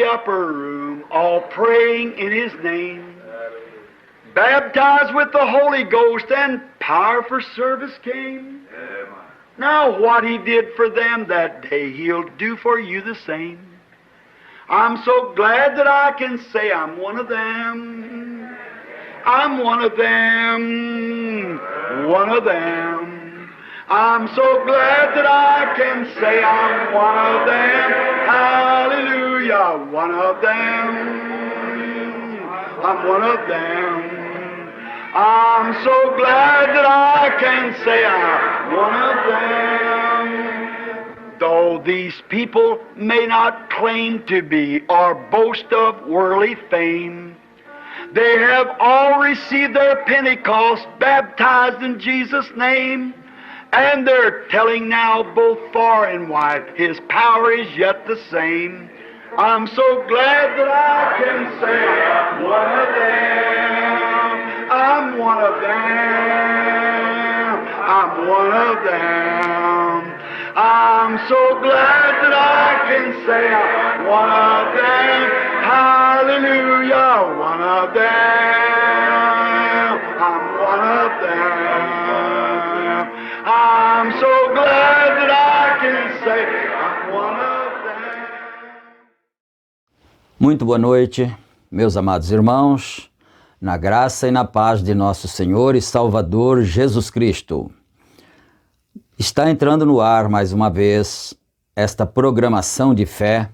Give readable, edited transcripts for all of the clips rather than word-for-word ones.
upper room, all praying in His name. Baptized with the Holy Ghost and power for service came. Now what He did for them that day, He'll do for you the same. I'm so glad that I can say I'm one of them. I'm one of them. One of them. I'm so glad that I can say I'm one of them. Hallelujah. One of them. I'm one of them. I'm so glad that I can say I'm one of them. Though these people may not claim to be or boast of worldly fame, they have all received their Pentecost, baptized in Jesus' name, and they're telling now both far and wide, His power is yet the same. I'm so glad that I can say I'm one of them. I'm one of them. I'm one of them. I'm so glad that I can say I'm one of them. Hallelujah, one of them. I'm one of them. I'm so glad that I can say I'm one of them. Muito boa noite, meus amados irmãos, na graça e na paz de nosso Senhor e Salvador Jesus Cristo. Está entrando no ar mais uma vez esta programação de fé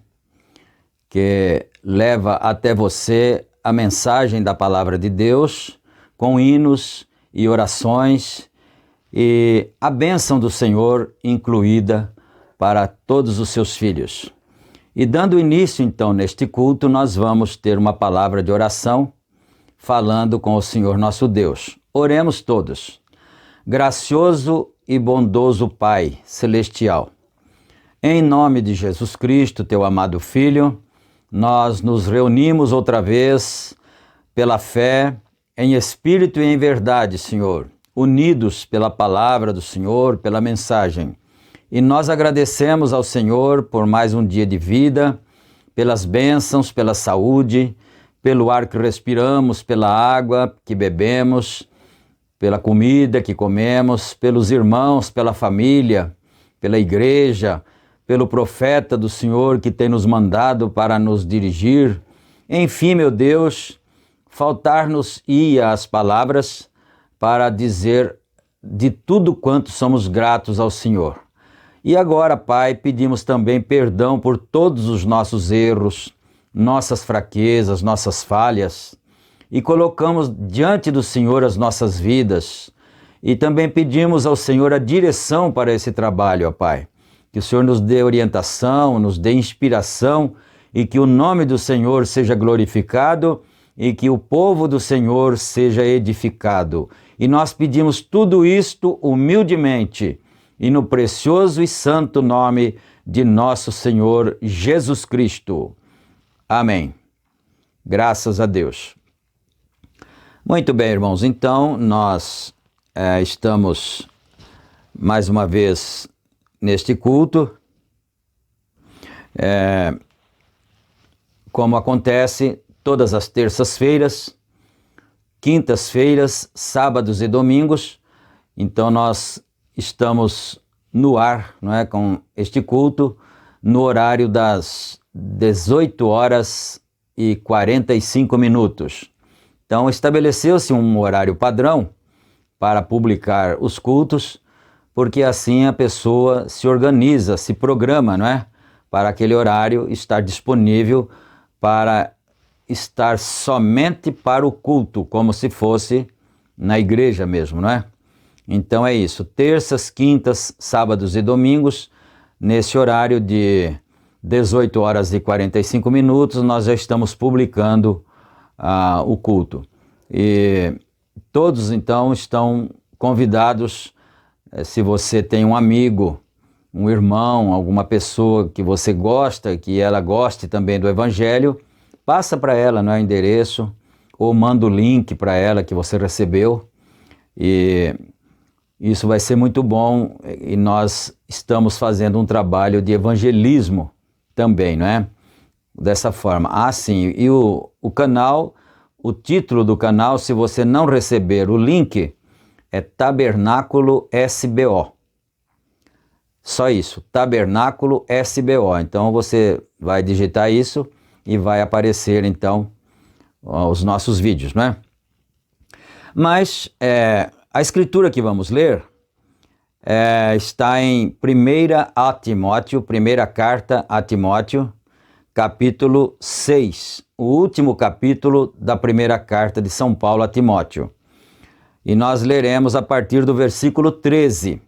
que leva até você a mensagem da Palavra de Deus com hinos e orações e a bênção do Senhor incluída para todos os seus filhos. E dando início então neste culto, nós vamos ter uma palavra de oração falando com o Senhor nosso Deus. Oremos todos. Gracioso e bondoso Pai celestial, em nome de Jesus Cristo, teu amado Filho, nós nos reunimos outra vez pela fé, em espírito e em verdade, Senhor, unidos pela palavra do Senhor, pela mensagem. E nós agradecemos ao Senhor por mais um dia de vida, pelas bênçãos, pela saúde, pelo ar que respiramos, pela água que bebemos, pela comida que comemos, pelos irmãos, pela família, pela igreja, pelo profeta do Senhor que tem nos mandado para nos dirigir. Enfim, meu Deus, faltar-nos-ia as palavras para dizer de tudo quanto somos gratos ao Senhor. E agora, Pai, pedimos também perdão por todos os nossos erros, nossas fraquezas, nossas falhas, e colocamos diante do Senhor as nossas vidas. E também pedimos ao Senhor a direção para esse trabalho, ó Pai. Que o Senhor nos dê orientação, nos dê inspiração e que o nome do Senhor seja glorificado e que o povo do Senhor seja edificado. E nós pedimos tudo isto humildemente e no precioso e santo nome de nosso Senhor Jesus Cristo. Amém. Graças a Deus. Muito bem, irmãos, então nós estamos mais uma vez neste culto, como acontece todas as terças-feiras, quintas-feiras, sábados e domingos. Então nós estamos no ar, não é, com este culto no horário das 18h45. Então estabeleceu-se um horário padrão para publicar os cultos, porque assim a pessoa se organiza, se programa, não é? Para aquele horário estar disponível para estar somente para o culto, como se fosse na igreja mesmo, não é? Então é isso, terças, quintas, sábados e domingos, nesse horário de 18h45, nós já estamos publicando o culto. E todos então estão convidados, se você tem um amigo, um irmão, alguma pessoa que você gosta, que ela goste também do Evangelho, passa para ela, não é, o endereço, ou manda o link para ela que você recebeu, e isso vai ser muito bom, e nós estamos fazendo um trabalho de evangelismo também, não é? dessa forma. Ah, sim, e o canal, o título do canal, se você não receber o link, é Tabernáculo SBO. Só isso, Tabernáculo SBO. Então você vai digitar isso e vai aparecer então os nossos vídeos, né? Mas a escritura que vamos ler está em 1 carta a Timóteo, capítulo 6, o último capítulo da primeira carta de São Paulo a Timóteo. E nós leremos a partir do versículo 13.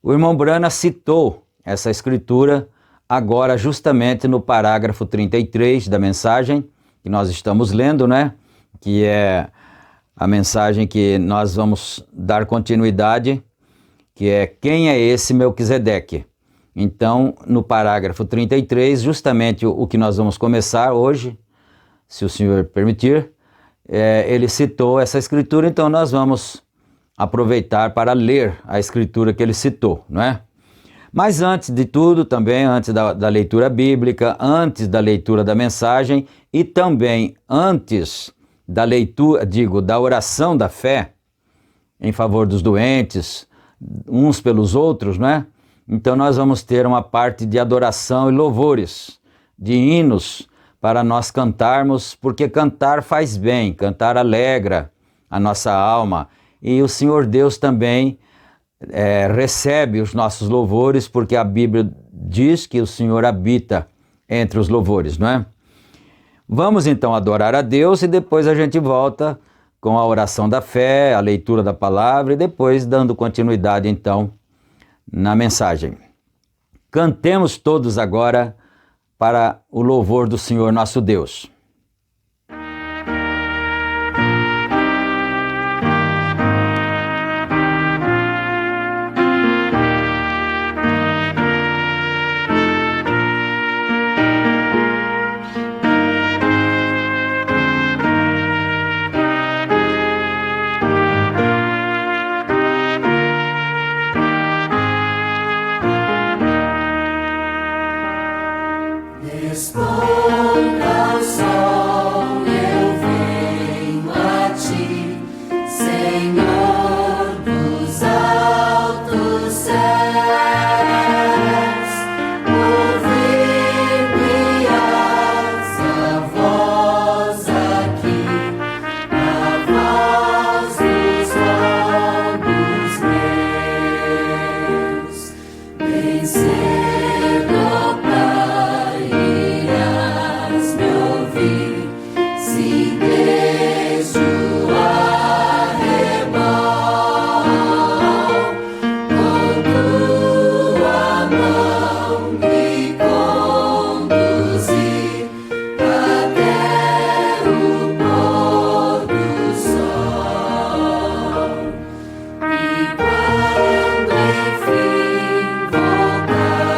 O irmão Brana citou essa escritura agora justamente no parágrafo 33 da mensagem que nós estamos lendo, né? Que é a mensagem que nós vamos dar continuidade, que é quem é esse Melquisedeque? Então, no parágrafo 33, justamente o que nós vamos começar hoje, se o senhor permitir, ele citou essa escritura, então nós vamos aproveitar para ler a escritura que ele citou, não é? Mas antes de tudo, também antes da leitura bíblica, antes da leitura da mensagem e também antes da leitura, da oração da fé em favor dos doentes, uns pelos outros, né? Então nós vamos ter uma parte de adoração e louvores, de hinos para nós cantarmos, porque cantar faz bem, cantar alegra a nossa alma. E o Senhor Deus também recebe os nossos louvores, porque a Bíblia diz que o Senhor habita entre os louvores, não é? Vamos então adorar a Deus e depois a gente volta com a oração da fé, a leitura da palavra e depois dando continuidade então na mensagem. Cantemos todos agora para o louvor do Senhor nosso Deus. Responda ao sol, eu venho a ti, Senhor dos altos céus. Ouvir-me-ás a voz aqui, a voz dos lábios meus. Bem cedo, ó Pai, irás me ouvir, se desde o arrebol, com tua mão me conduzir até o pôr do sol. E quando enfim voltar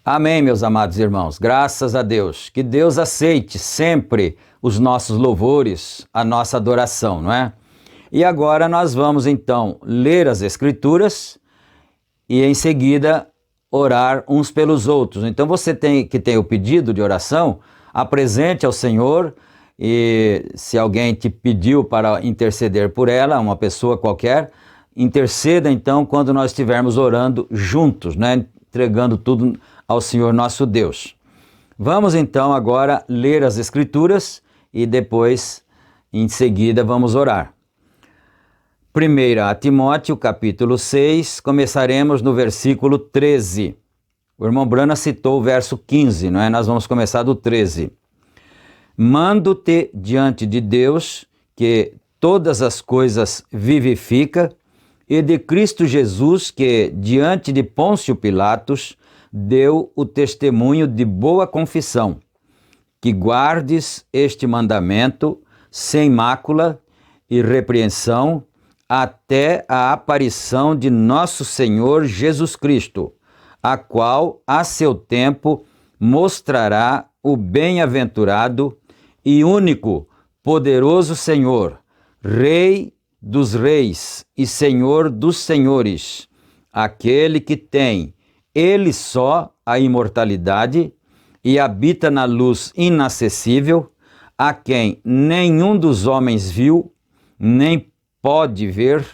Amém, meus amados irmãos. Graças a Deus. Que Deus aceite sempre os nossos louvores, a nossa adoração, não é? E agora nós vamos então ler as Escrituras e em seguida orar uns pelos outros. Então você que tem o pedido de oração, apresente ao Senhor, e se alguém te pediu para interceder por ela, uma pessoa qualquer, interceda então quando nós estivermos orando juntos, né? Entregando tudo ao Senhor nosso Deus. Vamos então agora ler as Escrituras e depois, em seguida, vamos orar. 1 Timóteo, capítulo 6, começaremos no versículo 13. O irmão Brana citou o verso 15, não é? Nós vamos começar do 13. Mando-te diante de Deus, que todas as coisas vivifica, e de Cristo Jesus, que diante de Pôncio Pilatos deu o testemunho de boa confissão, que guardes este mandamento sem mácula e repreensão até a aparição de nosso Senhor Jesus Cristo, a qual a seu tempo mostrará o bem-aventurado e único, poderoso Senhor, Rei dos reis e Senhor dos senhores, aquele que tem, ele só, a imortalidade e habita na luz inacessível, a quem nenhum dos homens viu, nem pode ver,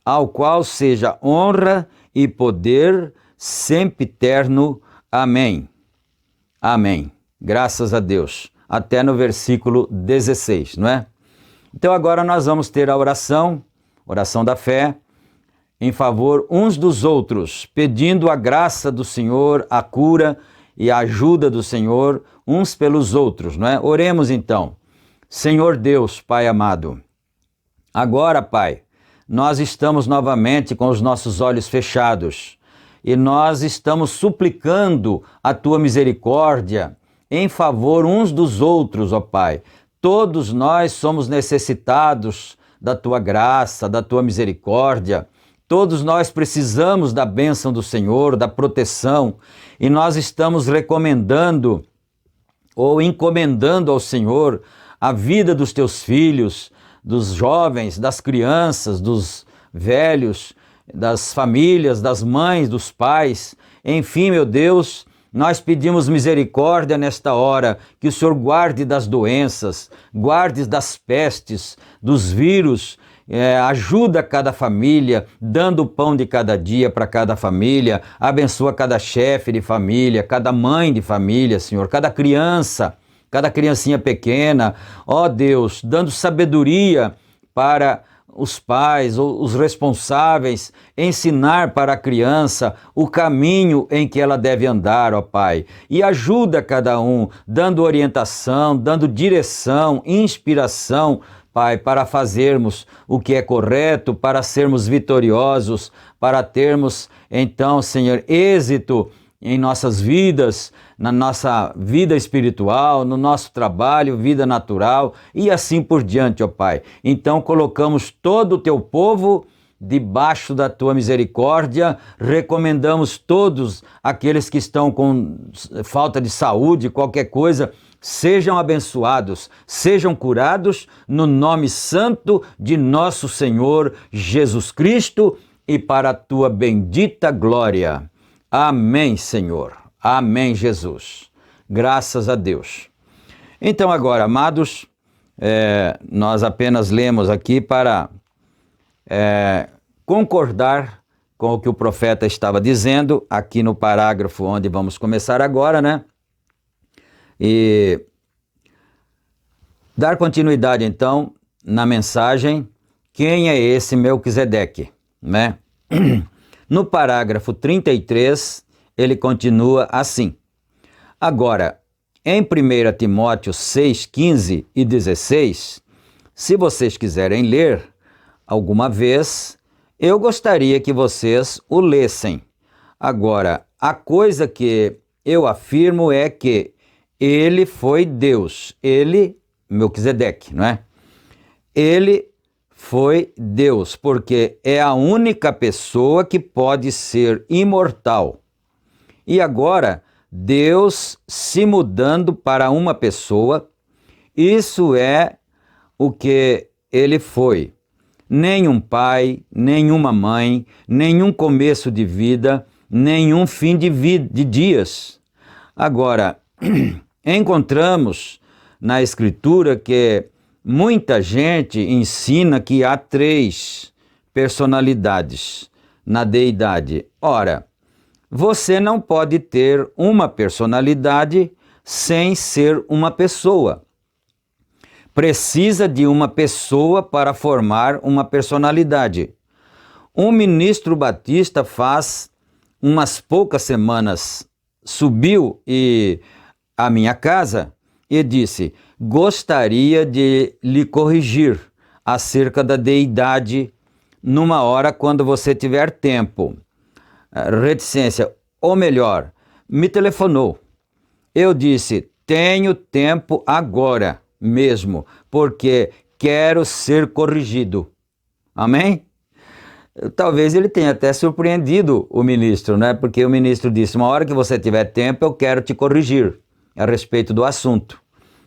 ao qual seja honra e poder sempiterno. Amém. Amém. Graças a Deus. Até no versículo 16, não é? Então agora nós vamos ter a oração da fé, em favor uns dos outros, pedindo a graça do Senhor, a cura e a ajuda do Senhor uns pelos outros, não é? Oremos então. Senhor Deus, Pai amado, agora, Pai, nós estamos novamente com os nossos olhos fechados e nós estamos suplicando a Tua misericórdia em favor uns dos outros, ó Pai. Todos nós somos necessitados da Tua graça, da Tua misericórdia. Todos nós precisamos da bênção do Senhor, da proteção, e nós estamos recomendando ou encomendando ao Senhor a vida dos Teus filhos, dos jovens, das crianças, dos velhos, das famílias, das mães, dos pais. Enfim, meu Deus, nós pedimos misericórdia nesta hora, que o Senhor guarde das doenças, guarde das pestes, dos vírus, ajuda cada família, dando o pão de cada dia para cada família, abençoa cada chefe de família, cada mãe de família, Senhor, cada criança, cada criancinha pequena, ó Deus, dando sabedoria para os pais, os responsáveis, ensinar para a criança o caminho em que ela deve andar, ó Pai. E ajuda cada um, dando orientação, dando direção, inspiração, Pai, para fazermos o que é correto, para sermos vitoriosos, para termos, então, Senhor, êxito em nossas vidas, na nossa vida espiritual, no nosso trabalho, vida natural e assim por diante, ó Pai. Então colocamos todo o Teu povo debaixo da Tua misericórdia, recomendamos todos aqueles que estão com falta de saúde, qualquer coisa, sejam abençoados, sejam curados no nome santo de nosso Senhor Jesus Cristo e para a Tua bendita glória. Amém, Senhor. Amém, Jesus. Graças a Deus. Então agora, amados, nós apenas lemos aqui para concordar com o que o profeta estava dizendo, aqui no parágrafo onde vamos começar agora, né? E dar continuidade, então, na mensagem, quem é esse Melquisedeque, né? No parágrafo 33, ele continua assim. Agora, em 1 Timóteo 6, 15 e 16, se vocês quiserem ler alguma vez, eu gostaria que vocês o lessem. Agora, a coisa que eu afirmo é que ele foi Deus, ele, Melquisedeque, não é? Ele foi Deus, porque é a única pessoa que pode ser imortal E agora, Deus se mudando para uma pessoa, isso é o que ele foi. Nenhum pai, nenhuma mãe, nenhum começo de vida, nenhum fim de dias. Agora, encontramos na Escritura que muita gente ensina que há 3 personalidades na deidade. Ora, você não pode ter uma personalidade sem ser uma pessoa. Precisa de uma pessoa para formar uma personalidade. Um ministro batista faz umas poucas semanas subiu à minha casa e disse: gostaria de lhe corrigir acerca da deidade numa hora quando você tiver tempo. Reticência, ou melhor, me telefonou. Eu disse: tenho tempo agora mesmo, porque quero ser corrigido. Amém? Talvez ele tenha até surpreendido o ministro, né? Porque o ministro disse: uma hora que você tiver tempo, eu quero te corrigir a respeito do assunto.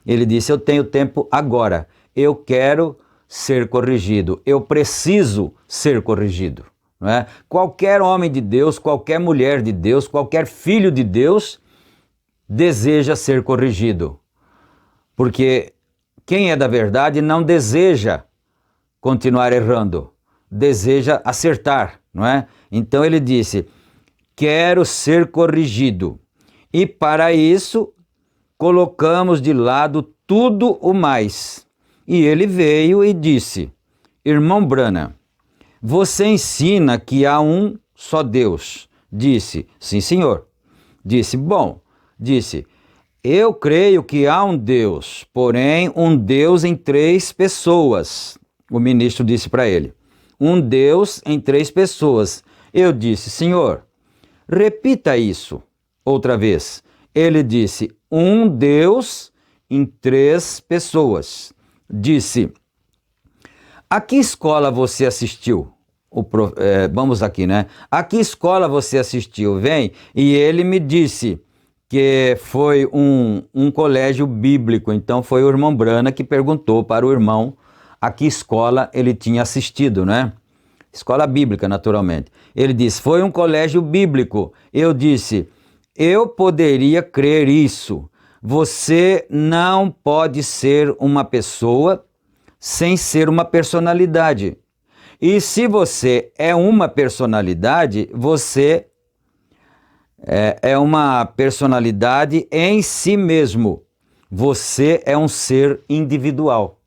Ele disse: eu tenho tempo agora, eu quero ser corrigido, eu preciso ser corrigido. Não é? Qualquer homem de Deus, qualquer mulher de Deus, qualquer filho de Deus deseja ser corrigido. Porque quem é da verdade não deseja continuar errando, deseja acertar, não é? Então ele disse: quero ser corrigido. E para isso, colocamos de lado tudo o mais. E ele veio e disse: irmão Branham, você ensina que há um só Deus. Disse: sim, senhor. Disse: bom, disse: eu creio que há um Deus, porém um Deus em 3 pessoas. O ministro disse para ele: um Deus em 3 pessoas. Eu disse: senhor, repita isso outra vez. Ele disse: um Deus em 3 pessoas. Disse: a que escola você assistiu? Vamos aqui, né? A que escola você assistiu? Vem. E ele me disse que foi um colégio bíblico. Então foi o irmão Branham que perguntou para o irmão a que escola ele tinha assistido, né? Escola bíblica, naturalmente. Ele disse: foi um colégio bíblico. Eu disse: eu poderia crer isso. Você não pode ser uma pessoa sem ser uma personalidade. E se você é uma personalidade, você é uma personalidade em si mesmo. Você é um ser individual.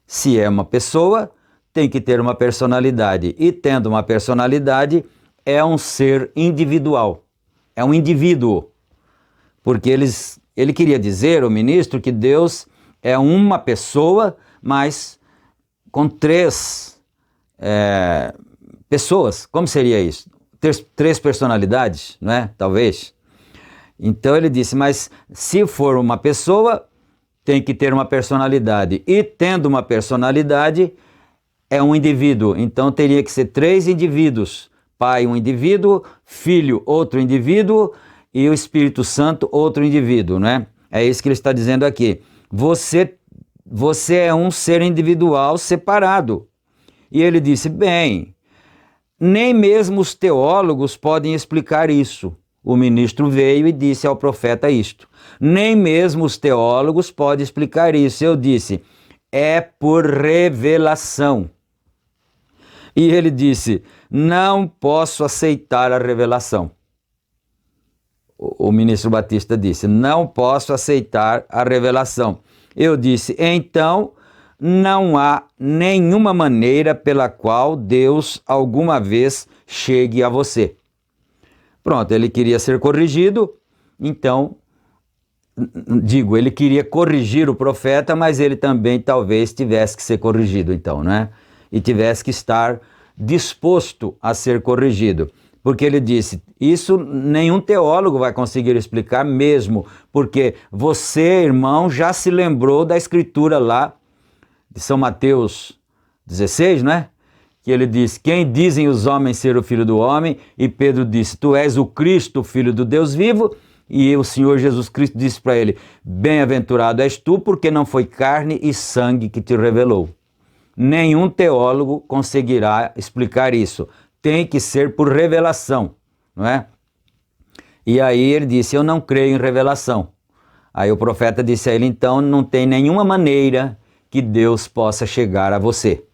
Se é uma pessoa, tem que ter uma personalidade. E tendo uma personalidade, é um ser individual. É um indivíduo. Porque ele queria dizer, o ministro, que Deus é uma pessoa, mas com 3 pessoas. Como seria isso? 3 personalidades, não é? Talvez. Então ele disse: mas se for uma pessoa, tem que ter uma personalidade. E tendo uma personalidade, é um indivíduo. Então teria que ser 3 indivíduos. Pai, um indivíduo; Filho, outro indivíduo; e o Espírito Santo, outro indivíduo, né? É isso que ele está dizendo aqui. Você é um ser individual separado. E ele disse: bem, nem mesmo os teólogos podem explicar isso. O ministro veio e disse ao profeta isto: nem mesmo os teólogos podem explicar isso. Eu disse: é por revelação. E ele disse: não posso aceitar a revelação. O ministro Batista disse: não posso aceitar a revelação. Eu disse: então não há nenhuma maneira pela qual Deus alguma vez chegue a você. Pronto, ele queria ser corrigido, então, ele queria corrigir o profeta, mas ele também talvez tivesse que ser corrigido, então, né? E tivesse que estar disposto a ser corrigido. Porque ele disse: isso nenhum teólogo vai conseguir explicar mesmo, porque você, irmão, já se lembrou da escritura lá de São Mateus 16, né? que ele disse: quem dizem os homens ser o Filho do Homem? E Pedro disse: tu és o Cristo, o Filho do Deus vivo. E o Senhor Jesus Cristo disse para ele: bem-aventurado és tu, porque não foi carne e sangue que te revelou. Nenhum teólogo conseguirá explicar isso. Tem que ser por revelação, não é? E aí ele disse: eu não creio em revelação. Aí o profeta disse a ele: então não tem nenhuma maneira que Deus possa chegar a você.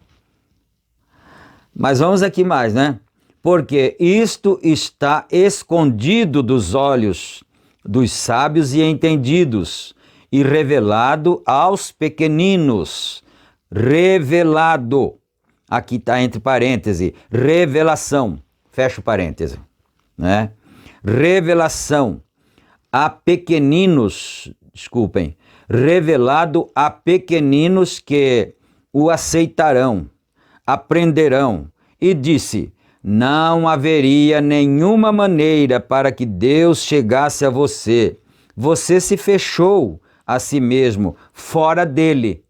Mas vamos aqui mais, né? Porque isto está escondido dos olhos dos sábios e entendidos e revelado aos pequeninos. Revelado. Aqui está entre parênteses, revelação. Fecha o parêntese, né? Revelação a pequeninos, desculpem, revelado a pequeninos que o aceitarão, aprenderão. E disse: não haveria nenhuma maneira para que Deus chegasse a você. Você se fechou a si mesmo, fora dele.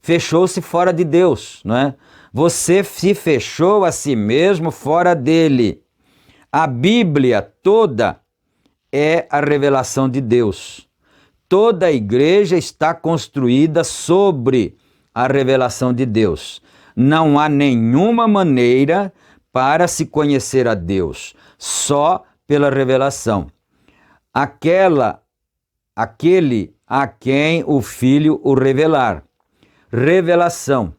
Fechou-se fora de Deus, não é? Você se fechou a si mesmo fora dele. A Bíblia toda é a revelação de Deus. Toda a igreja está construída sobre a revelação de Deus. Não há nenhuma maneira para se conhecer a Deus, só pela revelação. Aquele a quem o Filho o revelar. Revelação.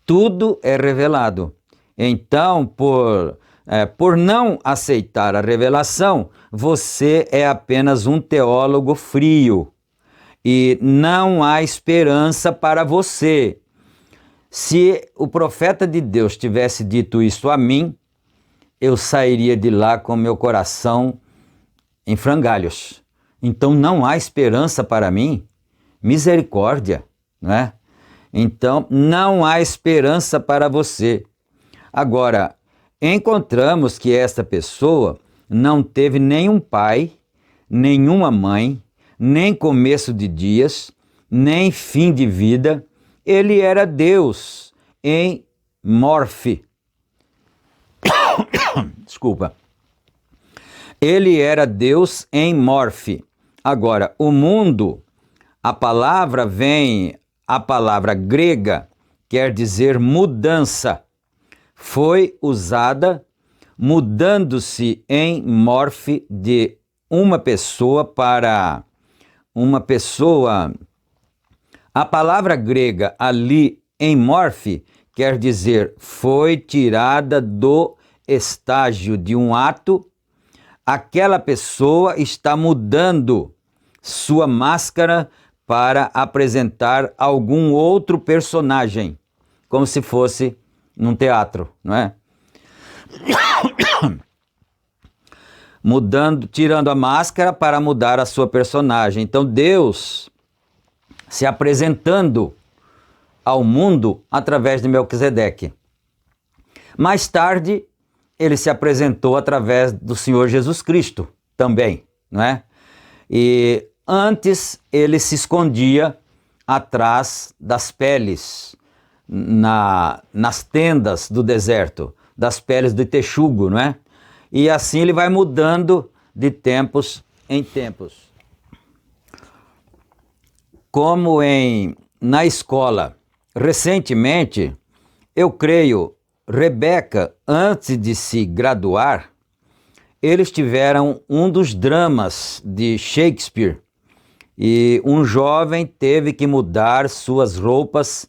Tudo é revelado. Então, por não aceitar a revelação, você é apenas um teólogo frio e não há esperança para você. Se o profeta de Deus tivesse dito isso a mim, eu sairia de lá com meu coração em frangalhos. Então não há esperança para mim? Misericórdia, não é? Então não há esperança para você. Agora, encontramos que esta pessoa não teve nenhum pai, nenhuma mãe, nem começo de dias, nem fim de vida. Ele era Deus em morfe. Desculpa. Ele era Deus em morfe. Agora, o mundo, a palavra grega, quer dizer mudança. Foi usada mudando-se em morfe de uma pessoa para uma pessoa. A palavra grega ali em morfe quer dizer foi tirada do estágio de um ato. Aquela pessoa está mudando sua máscara para apresentar algum outro personagem, como se fosse num teatro, não é? Tirando a máscara para mudar a sua personagem. Então Deus se apresentando ao mundo através de Melquisedeque. Mais tarde, ele se apresentou através do Senhor Jesus Cristo também, não é? E antes ele se escondia atrás das peles, nas tendas do deserto, das peles do texugo, não é? E assim ele vai mudando de tempos em tempos. Como na escola, recentemente, eu creio, Rebeca, antes de se graduar, eles tiveram um dos dramas de Shakespeare e um jovem teve que mudar suas roupas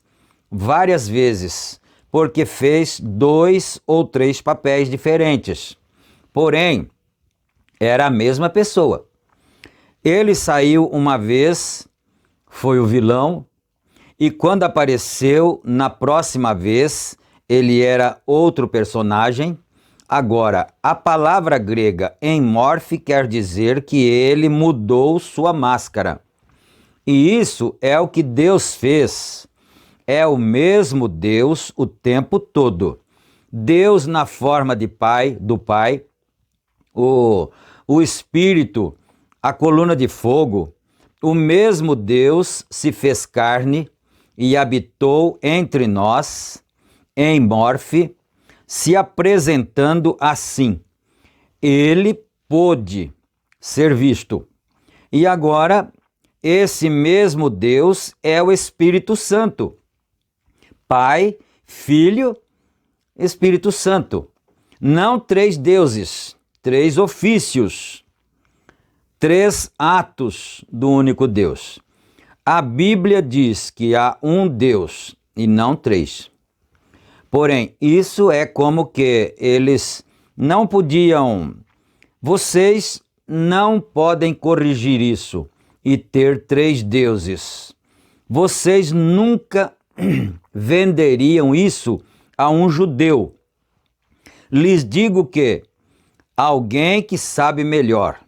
várias vezes, porque fez 2 ou 3 papéis diferentes. Porém, era a mesma pessoa. Ele saiu uma vez, foi o vilão, e quando apareceu na próxima vez, ele era outro personagem. Agora, a palavra grega enmorfe quer dizer que ele mudou sua máscara. E isso é o que Deus fez. É o mesmo Deus o tempo todo. Deus na forma do Pai, o Espírito, a coluna de fogo, o mesmo Deus se fez carne e habitou entre nós em Morfe, se apresentando assim. Ele pôde ser visto. E agora, esse mesmo Deus é o Espírito Santo. Pai, Filho, Espírito Santo. Não três deuses, três ofícios, três atos do único Deus. A Bíblia diz que há um Deus e não três. Porém, isso é como que eles não podiam, vocês não podem corrigir isso e ter três deuses. Vocês nunca venderiam isso a um judeu. Lhes digo que alguém que sabe melhor,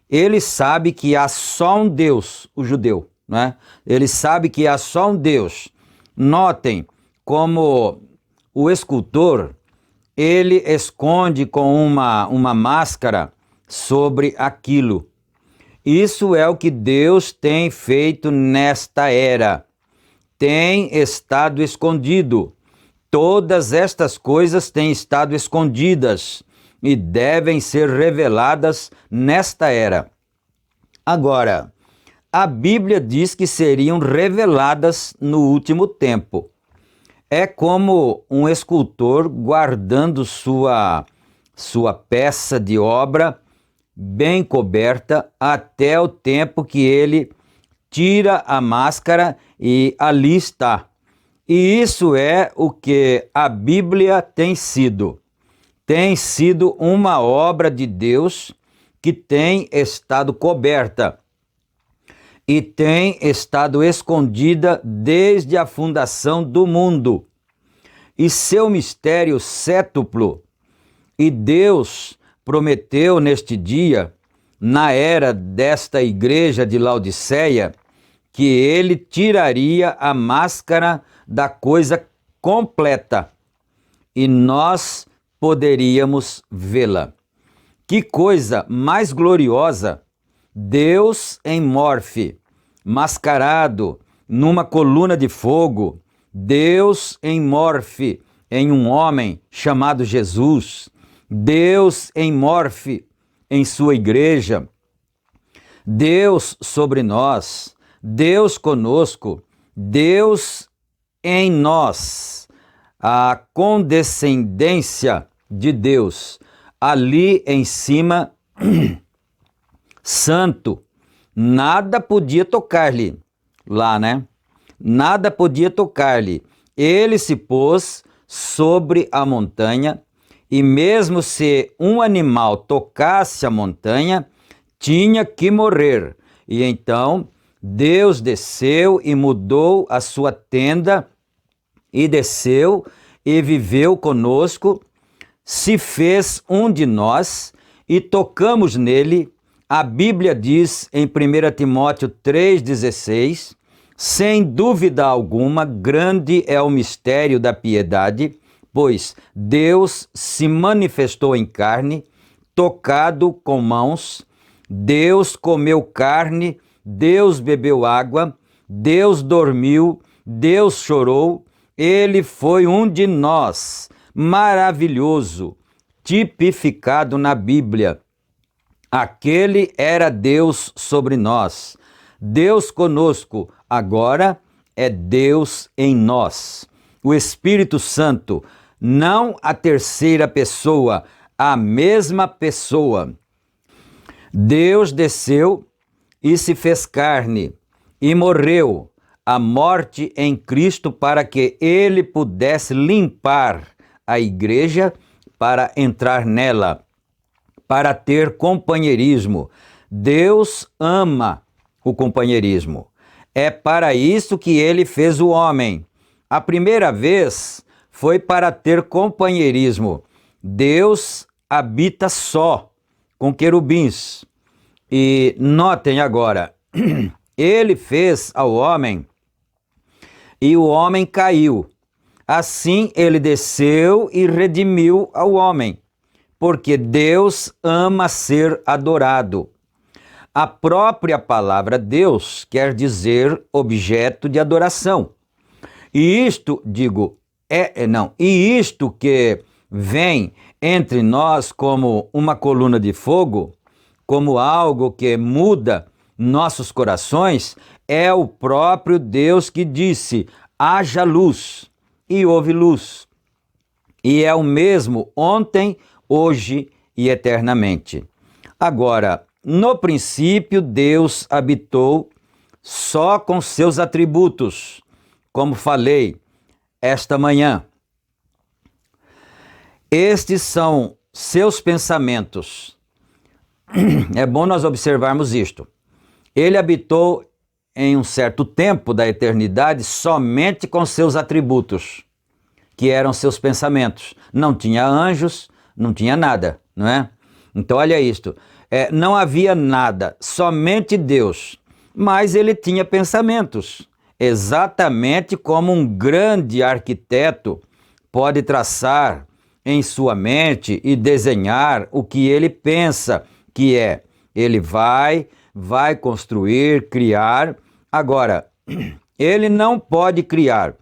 ele sabe que há só um Deus, o judeu, né? Ele sabe que há só um Deus. Notem como o escultor, ele esconde com uma máscara sobre aquilo. Isso é o que Deus tem feito nesta era. Tem estado escondido. Todas estas coisas têm estado escondidas e devem ser reveladas nesta era. Agora, a Bíblia diz que seriam reveladas no último tempo. É como um escultor guardando sua peça de obra bem coberta até o tempo que ele tira a máscara e ali está. E isso é o que a Bíblia tem sido. Tem sido uma obra de Deus que tem estado coberta e tem estado escondida desde a fundação do mundo. E seu mistério cétuplo, e Deus prometeu neste dia, na era desta igreja de Laodiceia, que ele tiraria a máscara da coisa completa e nós poderíamos vê-la. Que coisa mais gloriosa! Deus em Morfe, mascarado numa coluna de fogo, Deus em Morfe, em um homem chamado Jesus, Deus em Morfe, em sua igreja, Deus sobre nós, Deus conosco, Deus em nós, a condescendência de Deus, ali em cima, santo, nada podia tocar-lhe, lá, né? Nada podia tocar-lhe. Ele se pôs sobre a montanha, e mesmo se um animal tocasse a montanha, tinha que morrer. E então Deus desceu e mudou a sua tenda, e desceu e viveu conosco, se fez um de nós, e tocamos nele. A Bíblia diz em 1 Timóteo 3,16, sem dúvida alguma, grande é o mistério da piedade, pois Deus se manifestou em carne, tocado com mãos, Deus comeu carne, Deus bebeu água, Deus dormiu, Deus chorou, ele foi um de nós, maravilhoso, tipificado na Bíblia. Aquele era Deus sobre nós. Deus conosco, agora é Deus em nós. O Espírito Santo, não a terceira pessoa, a mesma pessoa. Deus desceu e se fez carne e morreu a morte em Cristo para que ele pudesse limpar a igreja para entrar nela, para ter companheirismo. Deus ama o companheirismo. É para isso que ele fez o homem. A primeira vez foi para ter companheirismo. Deus habita só, com querubins. E notem agora, ele fez ao homem e o homem caiu. Assim ele desceu e redimiu ao homem, porque Deus ama ser adorado. A própria palavra Deus quer dizer objeto de adoração. E isto, digo, E isto que vem entre nós como uma coluna de fogo, como algo que muda nossos corações, é o próprio Deus que disse: haja luz, e houve luz. E é o mesmo ontem, hoje e eternamente. Agora, no princípio, Deus habitou só com seus atributos, como falei esta manhã. Estes são seus pensamentos. É bom nós observarmos isto. Ele habitou em um certo tempo da eternidade somente com seus atributos, que eram seus pensamentos. Não tinha anjos, não tinha nada, não é? Então olha isto, não havia nada, somente Deus, mas ele tinha pensamentos, exatamente como um grande arquiteto pode traçar em sua mente e desenhar o que ele pensa, que ele vai construir, criar. Agora, ele não pode criar,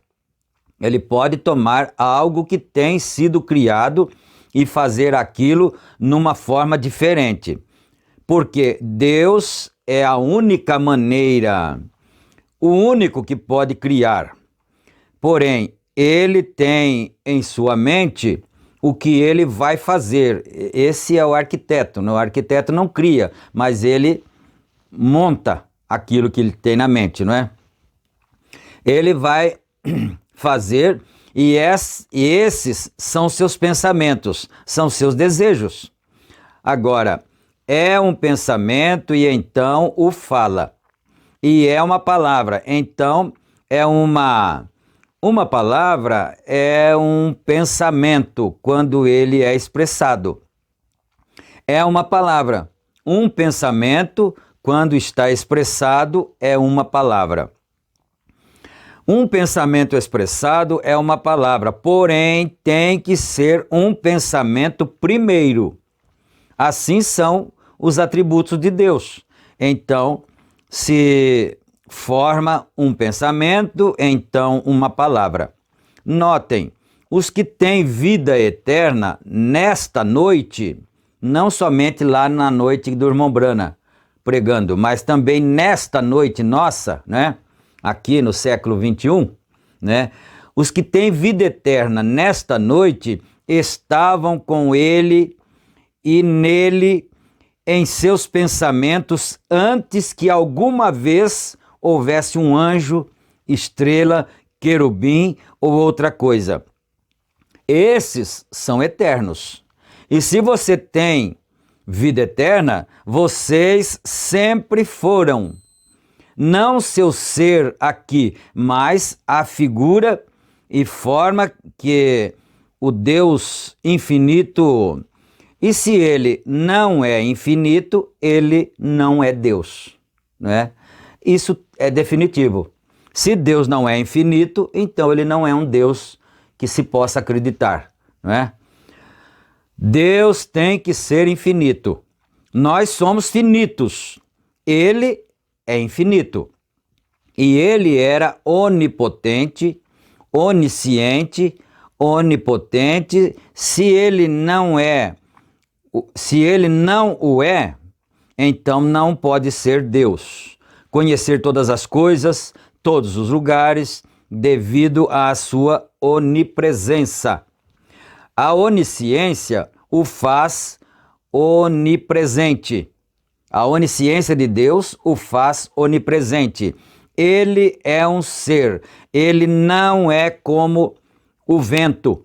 ele pode tomar algo que tem sido criado e fazer aquilo numa forma diferente, porque Deus é a única maneira, o único que pode criar. Porém, ele tem em sua mente o que ele vai fazer. Esse é o arquiteto. O arquiteto não cria, mas ele monta aquilo que ele tem na mente, não é? Ele vai fazer, e esses são seus pensamentos, são seus desejos. Agora, é um pensamento e então o fala. E é uma palavra, então é uma palavra é um pensamento quando ele é expressado. É uma palavra. Um pensamento, quando está expressado, é uma palavra. Um pensamento expressado é uma palavra, porém tem que ser um pensamento primeiro. Assim são os atributos de Deus. Então, se forma um pensamento, então uma palavra. Notem, os que têm vida eterna nesta noite, não somente lá na noite do irmão Brana pregando, mas também nesta noite nossa, né? Aqui no século 21, né? Os que têm vida eterna nesta noite estavam com ele e nele em seus pensamentos antes que alguma vez houvesse um anjo, estrela, querubim ou outra coisa. Esses são eternos. E se você tem vida eterna, vocês sempre foram. Não seu ser aqui, mas a figura e forma que o Deus infinito. E se ele não é infinito, ele não é Deus, não é? Isso é definitivo. Se Deus não é infinito, então ele não é um Deus que se possa acreditar, não é? Deus tem que ser infinito. Nós somos finitos. Ele é infinito. E ele era onipotente, onisciente, onipotente. Se ele não o é, então não pode ser Deus. Conhecer todas as coisas, todos os lugares, devido à sua onipresença. A onisciência o faz onipresente. A onisciência de Deus o faz onipresente. Ele é um ser, ele não é como o vento.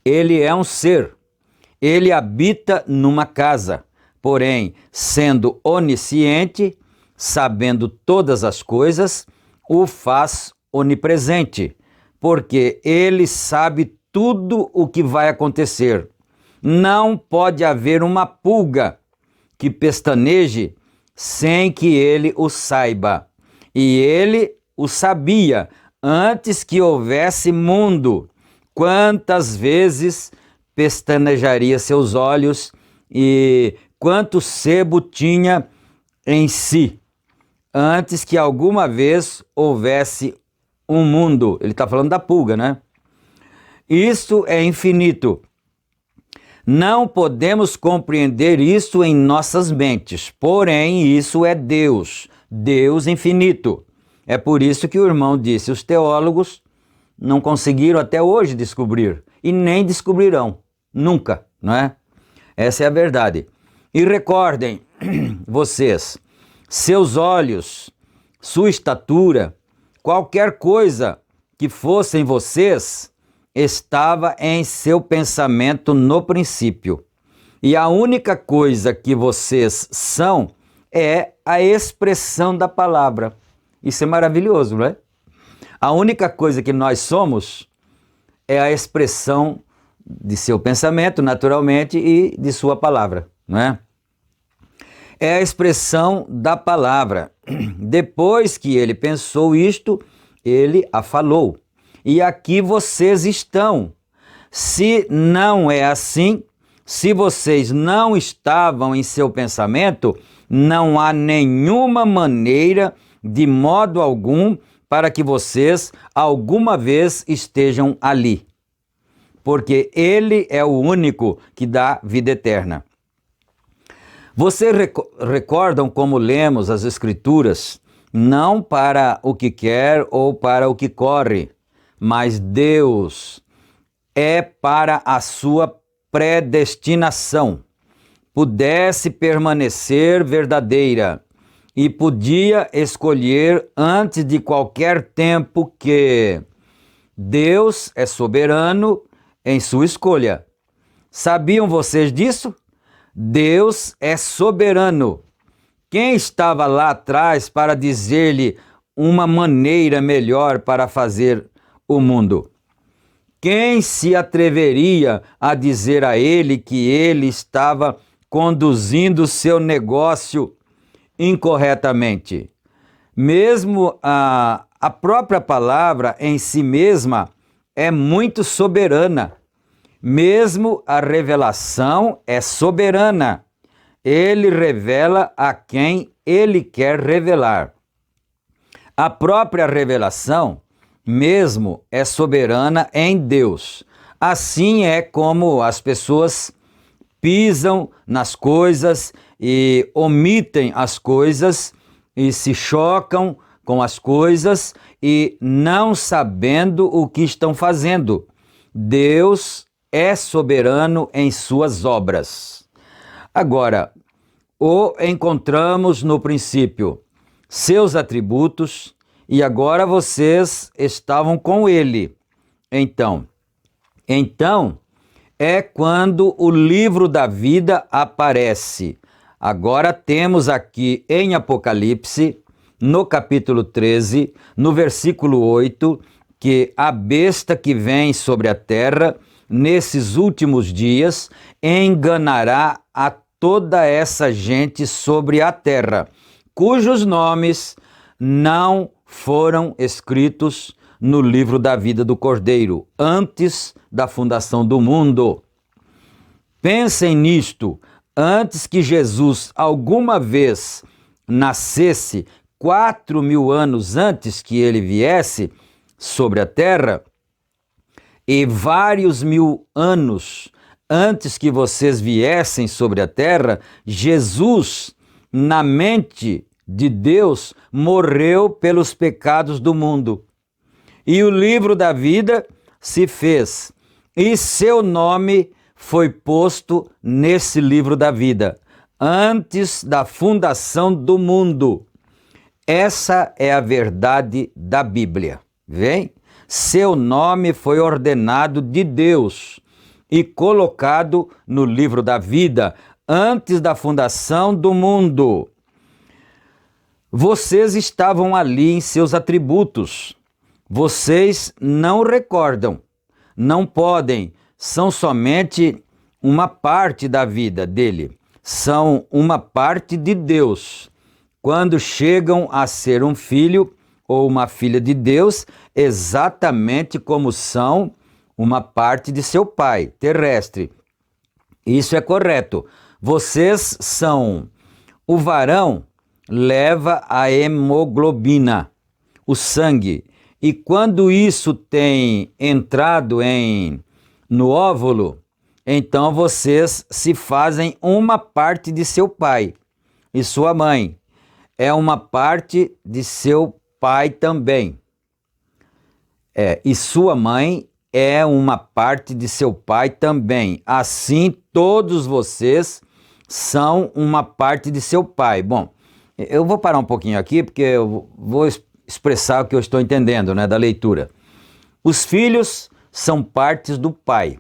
Ele é um ser. Ele habita numa casa, porém, sendo onisciente, sabendo todas as coisas, o faz onipresente, porque ele sabe tudo o que vai acontecer. Não pode haver uma pulga que pestaneje sem que ele o saiba. E ele o sabia antes que houvesse mundo. Quantas vezes pestanejaria seus olhos e quanto sebo tinha em si, antes que alguma vez houvesse um mundo. Ele está falando da pulga, né? Isso é infinito. Não podemos compreender isso em nossas mentes, porém isso é Deus, Deus infinito. É por isso que o irmão disse, os teólogos não conseguiram até hoje descobrir, e nem descobrirão, nunca, não é? Essa é a verdade. E recordem, vocês, seus olhos, sua estatura, qualquer coisa que fossem vocês, estava em seu pensamento no princípio. E a única coisa que vocês são é a expressão da palavra. Isso é maravilhoso, não é? A única coisa que nós somos é a expressão de seu pensamento, naturalmente, e de sua palavra, não é? É a expressão da palavra. Depois que ele pensou isto, ele a falou. E aqui vocês estão. Se não é assim, se vocês não estavam em seu pensamento, não há nenhuma maneira, de modo algum, para que vocês alguma vez estejam ali. Porque Ele é o único que dá vida eterna. Vocês recordam como lemos as Escrituras, não para o que quer ou para o que corre, mas Deus é para a sua predestinação, pudesse permanecer verdadeira e podia escolher antes de qualquer tempo que Deus é soberano em sua escolha. Sabiam vocês disso? Deus é soberano. Quem estava lá atrás para dizer-lhe uma maneira melhor para fazer o mundo? Quem se atreveria a dizer a ele que ele estava conduzindo seu negócio incorretamente? Mesmo a própria palavra em si mesma é muito soberana. Mesmo a revelação é soberana. Ele revela a quem ele quer revelar. A própria revelação mesmo é soberana em Deus. Assim é como as pessoas pisam nas coisas e omitem as coisas e se chocam com as coisas e não sabendo o que estão fazendo. Deus é soberano em suas obras. Agora, o encontramos no princípio, seus atributos, e agora vocês estavam com ele. Então é quando o livro da vida aparece. Agora temos aqui em Apocalipse, no capítulo 13, no versículo 8, que a besta que vem sobre a terra, nesses últimos dias, enganará a toda essa gente sobre a terra, cujos nomes não foram escritos no livro da vida do Cordeiro, antes da fundação do mundo. Pensem nisto, antes que Jesus alguma vez nascesse, 4.000 anos antes que ele viesse sobre a terra, e vários mil anos antes que vocês viessem sobre a terra, Jesus, na mente de Deus, morreu pelos pecados do mundo. E o livro da vida se fez, e seu nome foi posto nesse livro da vida, antes da fundação do mundo. Essa é a verdade da Bíblia. Vem? Seu nome foi ordenado de Deus e colocado no livro da vida antes da fundação do mundo. Vocês estavam ali em seus atributos. Vocês não recordam, não podem, são somente uma parte da vida dele, são uma parte de Deus. Quando chegam a ser um filho ou uma filha de Deus, exatamente como são uma parte de seu pai terrestre. Isso é correto. Vocês são. O varão leva a hemoglobina, o sangue, E quando isso tem entrado no óvulo, então vocês se fazem uma parte de seu pai. E sua mãe é uma parte de seu pai também. E sua mãe é uma parte de seu pai também. Assim, todos vocês são uma parte de seu pai. Bom, eu vou parar um pouquinho aqui, porque eu vou expressar o que eu estou entendendo, né, da leitura. Os filhos são partes do pai.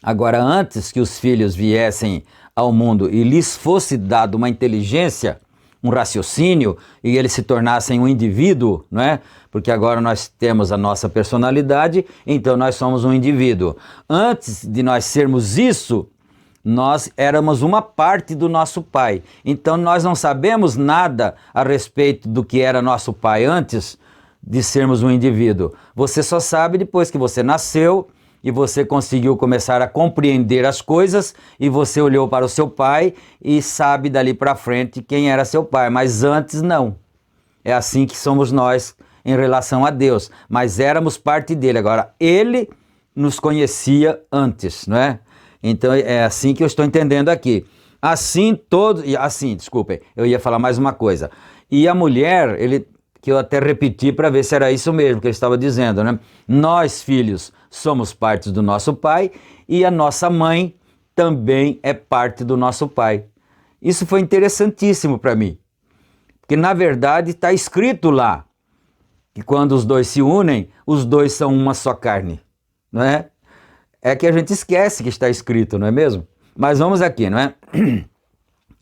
Agora, antes que os filhos viessem ao mundo e lhes fosse dado uma inteligência, um raciocínio, e eles se tornassem um indivíduo, não é? Porque agora nós temos a nossa personalidade, então nós somos um indivíduo. Antes de nós sermos isso, nós éramos uma parte do nosso pai. Então nós não sabemos nada a respeito do que era nosso pai antes de sermos um indivíduo. Você só sabe depois que você nasceu e você conseguiu começar a compreender as coisas e você olhou para o seu pai e sabe dali para frente quem era seu pai, mas antes não. É assim que somos nós em relação a Deus, mas éramos parte dele. Agora, ele nos conhecia antes, não é? Então é assim que eu estou entendendo aqui. Desculpem, eu ia falar mais uma coisa. E a mulher, que eu até repeti para ver se era isso mesmo que ele estava dizendo, né? Nós, filhos, somos partes do nosso pai e a nossa mãe também é parte do nosso pai. Isso foi interessantíssimo para mim, porque na verdade está escrito lá que quando os dois se unem, os dois são uma só carne, não é? É que a gente esquece que está escrito, não é mesmo? Mas vamos aqui, não é?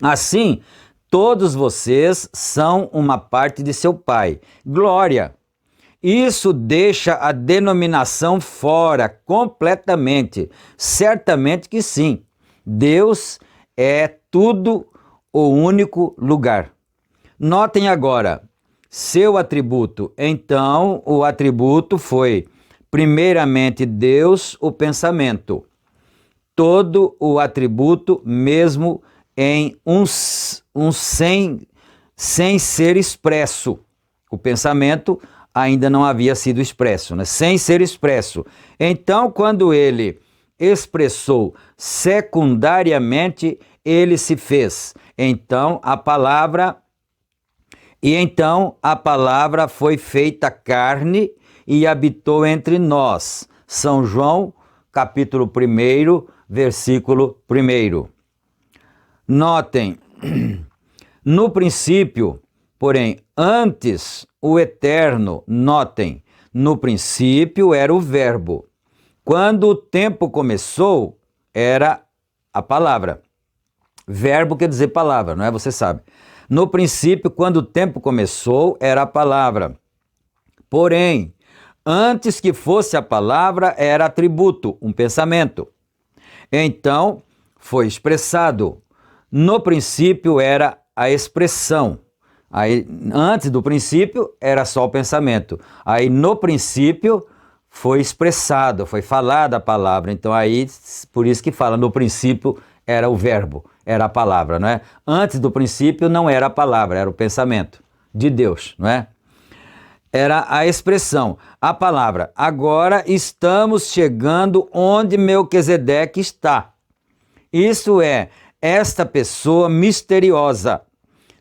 Assim, todos vocês são uma parte de seu pai. Glória! Isso deixa a denominação fora completamente. Certamente que sim. Deus é tudo, o único lugar. Notem agora, seu atributo. Então, o atributo foi, primeiramente, Deus, o pensamento. Todo o atributo, mesmo em sem ser expresso. O pensamento ainda não havia sido expresso, né? Sem ser expresso. Então, quando ele expressou secundariamente, ele se fez. Então a palavra foi feita carne e habitou entre nós. São João, capítulo 1, versículo 1. Notem, no princípio, porém, antes o eterno, notem, no princípio era o verbo. Quando o tempo começou, era a palavra. Verbo quer dizer palavra, não é? Você sabe. No princípio, quando o tempo começou, era a palavra. Porém, antes que fosse a palavra, era atributo, um pensamento. Então, foi expressado. No princípio era a expressão. Aí, antes do princípio, era só o pensamento. Aí, no princípio, foi expressado, foi falada a palavra. Então, aí, por isso que fala, no princípio era o verbo, era a palavra, não é? Antes do princípio não era a palavra, era o pensamento de Deus, não é? Era a expressão, a palavra. Agora estamos chegando onde Melquisedeque está. Isso é, esta pessoa misteriosa.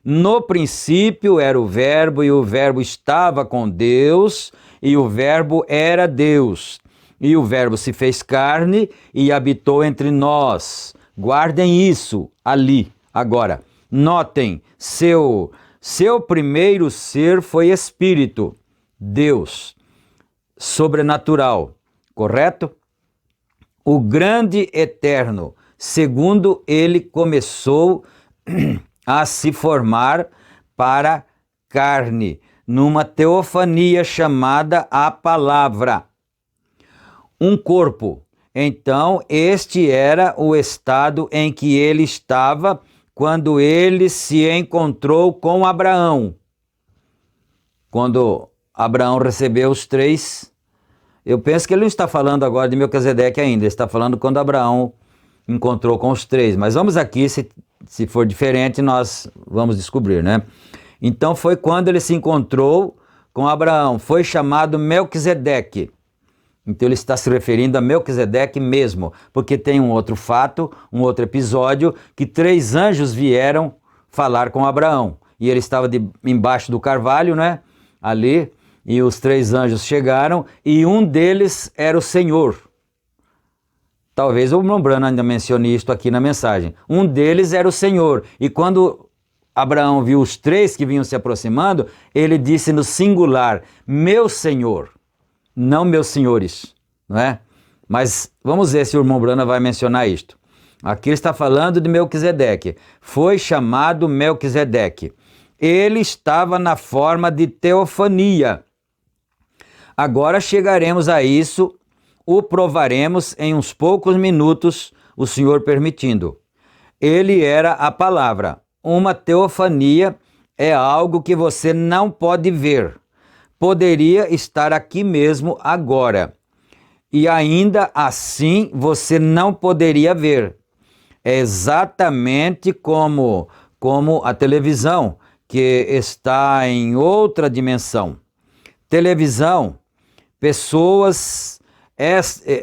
No princípio era o verbo e o verbo estava com Deus e o verbo era Deus. E o verbo se fez carne e habitou entre nós. Guardem isso ali, agora. Notem, seu primeiro ser foi espírito, Deus, sobrenatural, correto? O grande eterno, segundo ele começou a se formar para carne, numa teofania chamada a palavra. Um corpo. Então, este era o estado em que ele estava quando ele se encontrou com Abraão. Quando Abraão recebeu os 3, eu penso que ele não está falando agora de Melquisedeque ainda, ele está falando quando Abraão encontrou com os 3. Mas vamos aqui, se for diferente, nós vamos descobrir, né? Então, foi quando ele se encontrou com Abraão foi chamado Melquisedeque. Então ele está se referindo a Melquisedeque mesmo, porque tem um outro fato, um outro episódio, que 3 anjos vieram falar com Abraão. E ele estava embaixo do carvalho, né? Ali, e os 3 anjos chegaram, e um deles era o Senhor. Talvez o irmão Branham ainda mencione isto aqui na mensagem. Um deles era o Senhor. E quando Abraão viu os 3 que vinham se aproximando, ele disse no singular, meu Senhor, não meus senhores, não é? Mas vamos ver se o irmão Branham vai mencionar isto. Aqui ele está falando de Melquisedeque. Foi chamado Melquisedeque. Ele estava na forma de teofania. Agora chegaremos a isso, o provaremos em uns poucos minutos, o Senhor permitindo. Ele era a palavra. Uma teofania é algo que você não pode ver. Poderia estar aqui mesmo agora. E ainda assim você não poderia ver. É exatamente como a televisão, que está em outra dimensão. Televisão, pessoas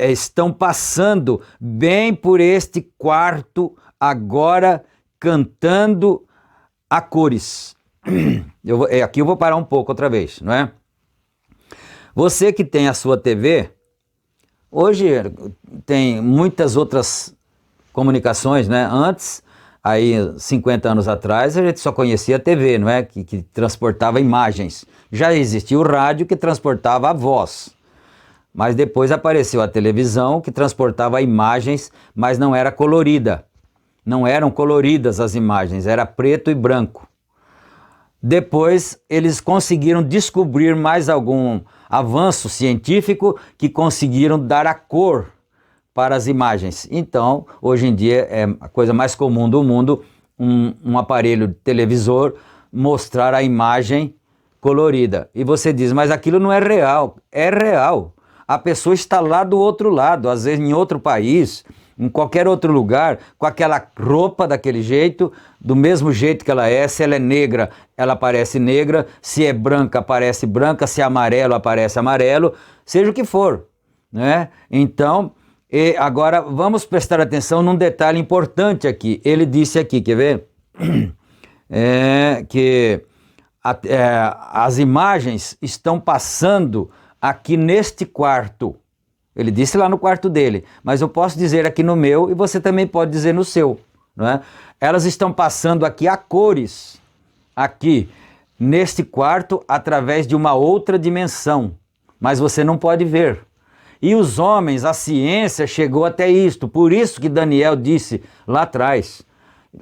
estão passando bem por este quarto agora, cantando a cores. Aqui eu vou parar um pouco outra vez, não é? Você que tem a sua TV, hoje tem muitas outras comunicações, né? Antes, aí 50 anos atrás, a gente só conhecia a TV, não é? Que transportava imagens. Já existia o rádio que transportava a voz. Mas depois apareceu a televisão que transportava imagens, mas não era colorida. Não eram coloridas as imagens, era preto e branco. Depois eles conseguiram descobrir mais algum avanço científico que conseguiram dar a cor para as imagens. Então, hoje em dia é a coisa mais comum do mundo, um aparelho televisor mostrar a imagem colorida. E você diz, mas aquilo não é real. É real. A pessoa está lá do outro lado, às vezes em outro país, em qualquer outro lugar, com aquela roupa daquele jeito, do mesmo jeito que ela é. Se ela é negra, ela aparece negra. Se é branca, aparece branca. Se é amarelo, aparece amarelo. Seja o que for, né? Então, agora vamos prestar atenção num detalhe importante aqui. Ele disse aqui, quer ver? Que as imagens estão passando aqui neste quarto. Ele disse lá no quarto dele, mas eu posso dizer aqui no meu e você também pode dizer no seu, não é? Elas estão passando aqui a cores, aqui neste quarto, através de uma outra dimensão, mas você não pode ver. E os homens, a ciência chegou até isto, por isso que Daniel disse lá atrás,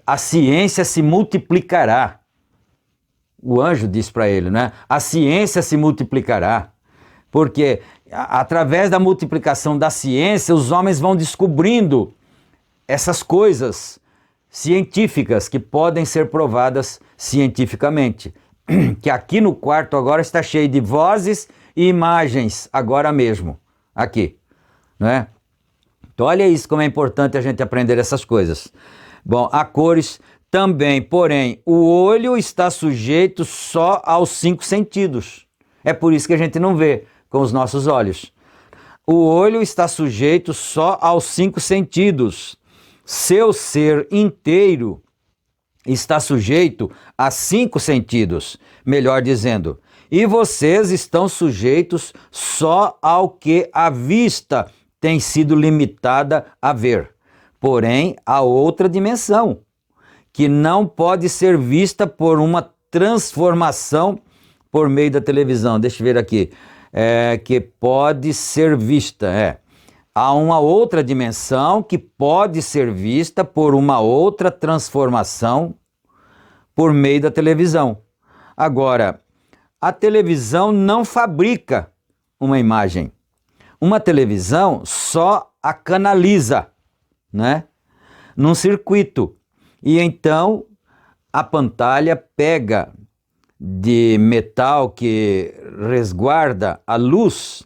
a ciência se multiplicará. O anjo disse para ele, né? A ciência se multiplicará, porque através da multiplicação da ciência, os homens vão descobrindo essas coisas científicas que podem ser provadas cientificamente. Que aqui no quarto agora está cheio de vozes e imagens, agora mesmo, aqui, não é? Então olha isso como é importante a gente aprender essas coisas. Bom, a cores também, porém, o olho está sujeito só aos 5 sentidos. É por isso que a gente não vê com os nossos olhos. O olho está sujeito só aos 5 sentidos. Seu ser inteiro está sujeito a 5 sentidos, melhor dizendo. E vocês estão sujeitos só ao que a vista tem sido limitada a ver. Porém, há outra dimensão, que não pode ser vista por uma transformação por meio da televisão. Deixa eu ver aqui. Que pode ser vista. Há uma outra dimensão que pode ser vista por uma outra transformação por meio da televisão. Agora, a televisão não fabrica uma imagem. Uma televisão só a canaliza, né? Num circuito. E então a pantalha pega de metal que resguarda a luz.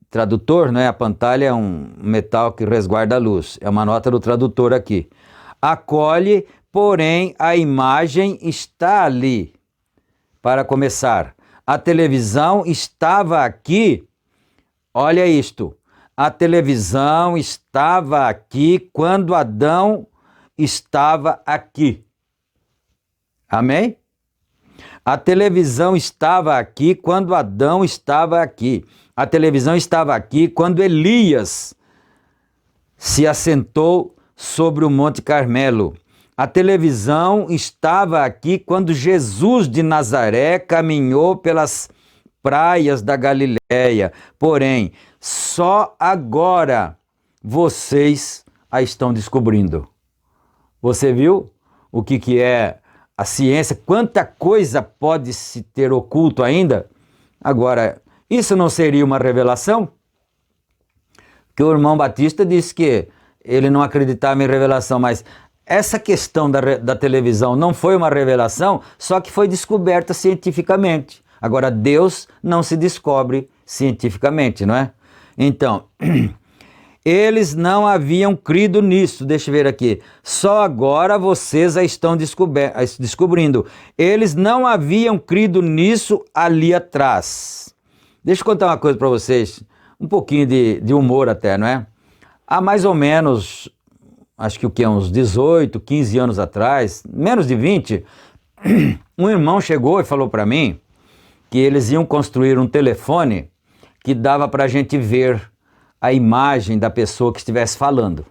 Tradutor, né? A pantalha é um metal que resguarda a luz. É uma nota do tradutor aqui. Acolhe, porém a imagem está ali. Para começar, A televisão estava aqui, olha isto, a televisão estava aqui quando Adão estava aqui. Amém? A televisão estava aqui quando Adão estava aqui. A televisão estava aqui quando Elias se assentou sobre o Monte Carmelo. A televisão estava aqui quando Jesus de Nazaré caminhou pelas praias da Galileia. Porém, só agora vocês a estão descobrindo. Você viu o que é a ciência? Quanta coisa pode se ter oculto ainda? Agora, isso não seria uma revelação? Que o irmão Batista disse que ele não acreditava em revelação, mas essa questão da televisão não foi uma revelação, só que foi descoberta cientificamente. Agora, Deus não se descobre cientificamente, não é? Então, eles não haviam crido nisso. Deixa eu ver aqui. Só agora vocês a estão descobrindo. Eles não haviam crido nisso ali atrás. Deixa eu contar uma coisa para vocês. Um pouquinho de humor até, não é? Há mais ou menos, acho que uns 18, 15 anos atrás, menos de 20, um irmão chegou e falou para mim que eles iam construir um telefone que dava para a gente ver a imagem da pessoa que estivesse falando.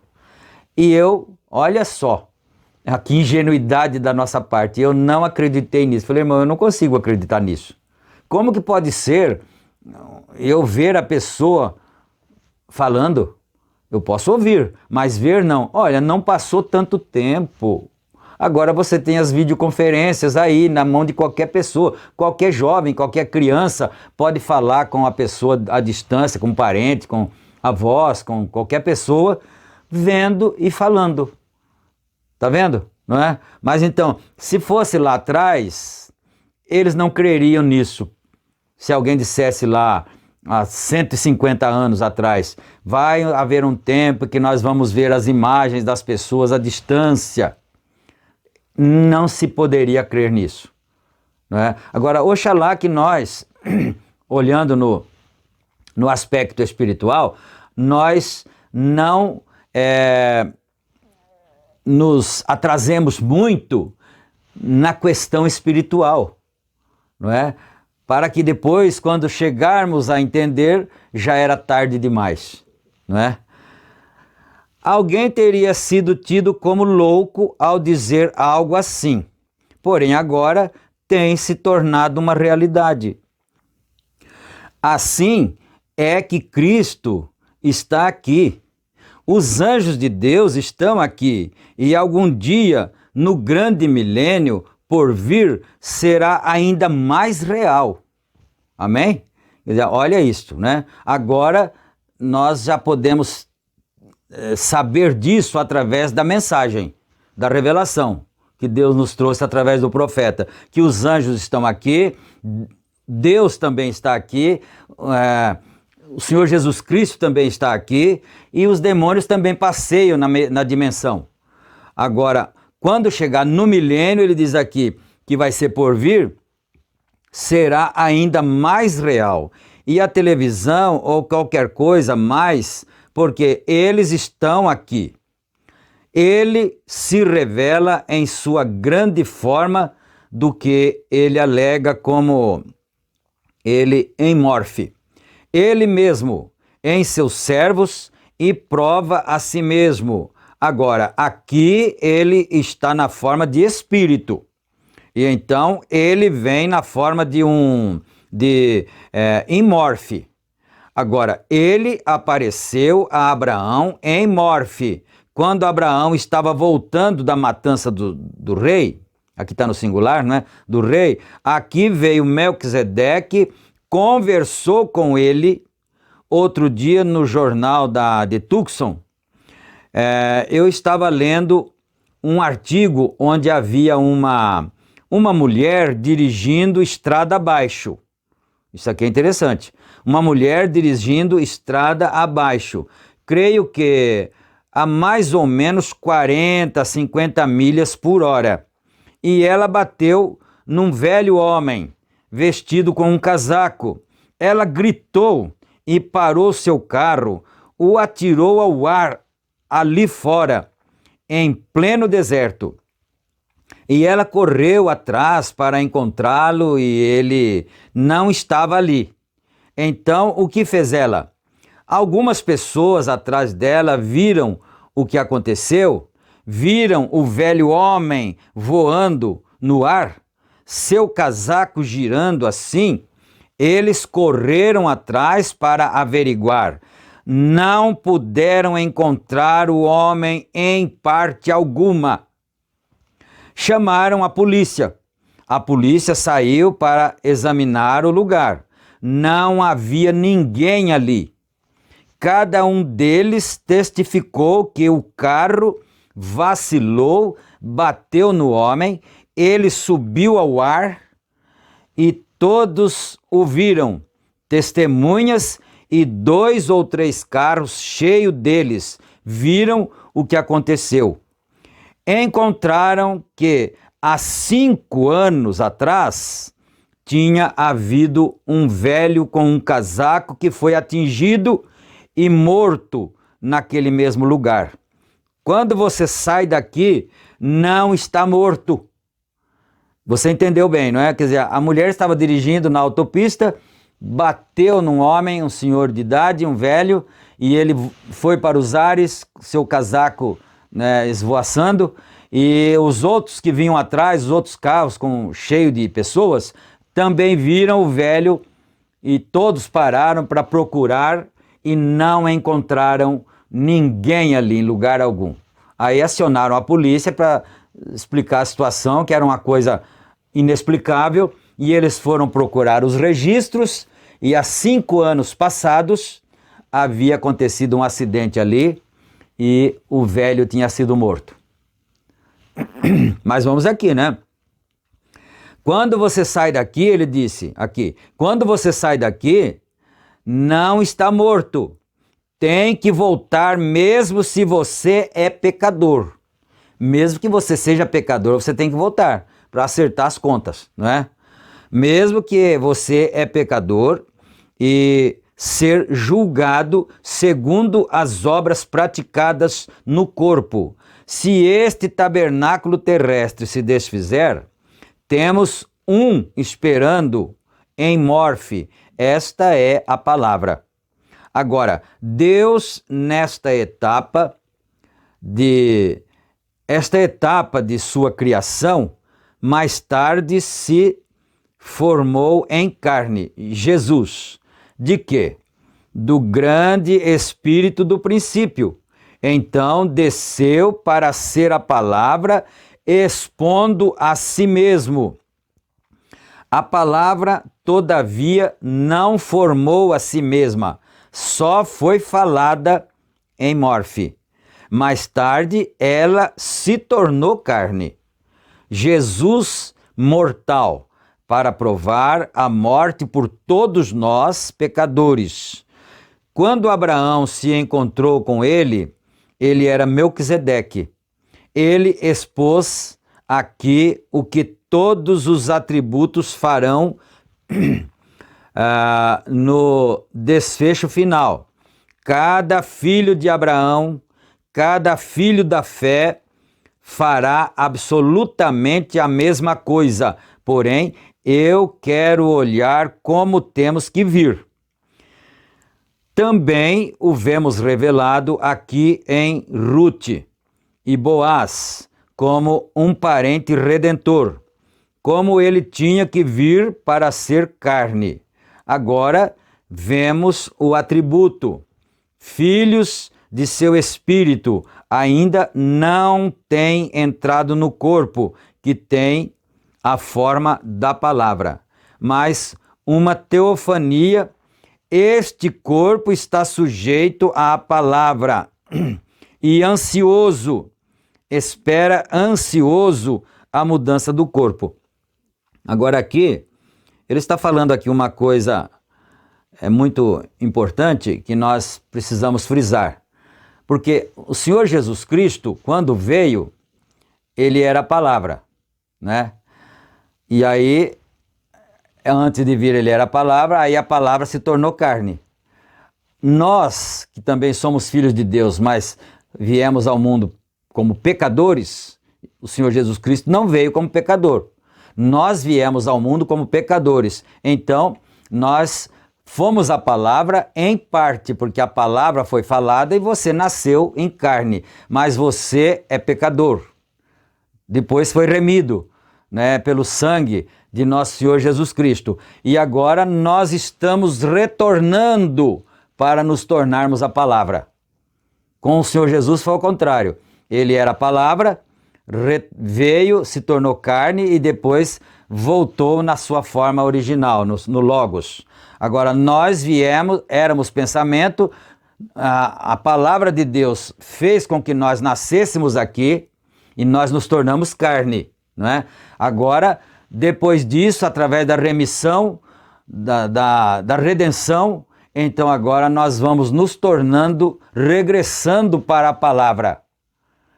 E eu, olha só, que ingenuidade da nossa parte, eu não acreditei nisso. Falei, irmão, eu não consigo acreditar nisso. Como que pode ser eu ver a pessoa falando? Eu posso ouvir, mas ver não. Olha, não passou tanto tempo. Agora você tem as videoconferências aí na mão de qualquer pessoa. Qualquer jovem, qualquer criança pode falar com a pessoa à distância, com um parente, com avós, com qualquer pessoa, vendo e falando. Tá vendo? Não é? Mas então, se fosse lá atrás, eles não creriam nisso. Se alguém dissesse lá, há 150 anos atrás, vai haver um tempo que nós vamos ver as imagens das pessoas à distância. Não se poderia crer nisso. Não é? Agora, oxalá que nós, olhando no aspecto espiritual, nós não nos atrasemos muito na questão espiritual, não é? Para que depois, quando chegarmos a entender, já era tarde demais, não é? Alguém teria sido tido como louco ao dizer algo assim, porém agora tem se tornado uma realidade. Assim é que Cristo está aqui, os anjos de Deus estão aqui, e algum dia, no grande milênio por vir, será ainda mais real. Amém? Quer dizer, olha isto, né? Agora nós já podemos saber disso através da mensagem, da revelação que Deus nos trouxe através do profeta, que os anjos estão aqui, Deus também está aqui, o Senhor Jesus Cristo também está aqui, e os demônios também passeiam na dimensão. Agora, quando chegar no milênio, ele diz aqui que vai ser por vir, será ainda mais real. E a televisão ou qualquer coisa mais, porque eles estão aqui. Ele se revela em sua grande forma do que ele alega como ele em morfe. Ele mesmo em seus servos e prova a si mesmo. Agora, aqui ele está na forma de espírito. E então ele vem na forma de em morfe. Agora, ele apareceu a Abraão em morfe. Quando Abraão estava voltando da matança do rei, aqui está no singular, não é? Do rei, aqui veio Melquisedeque, conversou com ele. Outro dia no jornal de Tucson, eu estava lendo um artigo onde havia uma mulher dirigindo estrada abaixo. Isso aqui é interessante. Uma mulher dirigindo estrada abaixo. Creio que a mais ou menos 40, 50 milhas por hora. E ela bateu num velho homem, vestido com um casaco. Ela gritou e parou seu carro, o atirou ao ar ali fora, em pleno deserto. E ela correu atrás para encontrá-lo e ele não estava ali. Então, o que fez ela? Algumas pessoas atrás dela viram o que aconteceu, viram o velho homem voando no ar, seu casaco girando assim. Eles correram atrás para averiguar. Não puderam encontrar o homem em parte alguma. Chamaram a polícia. A polícia saiu para examinar o lugar. Não havia ninguém ali. Cada um deles testificou que o carro vacilou, bateu no homem, ele subiu ao ar e todos o viram. Testemunhas e 2 ou 3 carros cheios deles viram o que aconteceu. Encontraram que há 5 anos atrás tinha havido um velho com um casaco que foi atingido e morto naquele mesmo lugar. Quando você sai daqui, não está morto. Você entendeu bem, não é? Quer dizer, a mulher estava dirigindo na autopista, bateu num homem, um senhor de idade, um velho, e ele foi para os ares, seu casaco, né, esvoaçando, e os outros que vinham atrás, os outros carros cheio de pessoas, também viram o velho e todos pararam para procurar e não encontraram ninguém ali em lugar algum. Aí acionaram a polícia para explicar a situação, que era uma coisa inexplicável, e eles foram procurar os registros e há 5 anos passados havia acontecido um acidente ali e o velho tinha sido morto. Mas vamos aqui, né? Quando você sai daqui, ele disse aqui, quando você sai daqui, não está morto. Tem que voltar mesmo se você é pecador. Mesmo que você seja pecador, você tem que voltar para acertar as contas, não é? Mesmo que você é pecador e ser julgado segundo as obras praticadas no corpo. Se este tabernáculo terrestre se desfizer, temos um esperando em Morfe. Esta é a palavra. Agora, Deus, nesta etapa de sua criação, mais tarde se formou em carne, Jesus. De quê? Do grande Espírito do princípio. Então desceu para ser a palavra, expondo a si mesmo. A palavra, todavia, não formou a si mesma, só foi falada em Morfe. Mais tarde, ela se tornou carne. Jesus mortal, para provar a morte por todos nós, pecadores. Quando Abraão se encontrou com ele, ele era Melquisedeque. Ele expôs aqui o que todos os atributos farão no desfecho final. Cada filho de Abraão, cada filho da fé fará absolutamente a mesma coisa. Porém, eu quero olhar como temos que vir. Também o vemos revelado aqui em Rute e Boaz, como um parente redentor, como ele tinha que vir para ser carne. Agora vemos o atributo. Filhos de seu espírito ainda não têm entrado no corpo, que tem a forma da palavra, mas uma teofania. Este corpo está sujeito à palavra e ansioso, espera ansioso a mudança do corpo. Agora aqui, ele está falando aqui uma coisa muito importante que nós precisamos frisar. Porque o Senhor Jesus Cristo, quando veio, ele era a palavra, né? E aí, Antes de vir ele era a palavra, aí a palavra se tornou carne. Nós, que também somos filhos de Deus, mas viemos ao mundo como pecadores, o Senhor Jesus Cristo não veio como pecador. Nós viemos ao mundo como pecadores. Então, nós fomos a palavra em parte, porque a palavra foi falada e você nasceu em carne, mas você é pecador. Depois foi remido, né, pelo sangue de nosso Senhor Jesus Cristo. E agora nós estamos retornando para nos tornarmos a palavra. Com o Senhor Jesus foi ao contrário. Ele era a palavra, veio, se tornou carne e depois voltou na sua forma original, no Logos. Agora nós viemos, éramos pensamento, a palavra de Deus fez com que nós nascêssemos aqui e nós nos tornamos carne, não é? Agora, depois disso, através da remissão, da redenção, então agora nós vamos nos tornando, regressando para a palavra.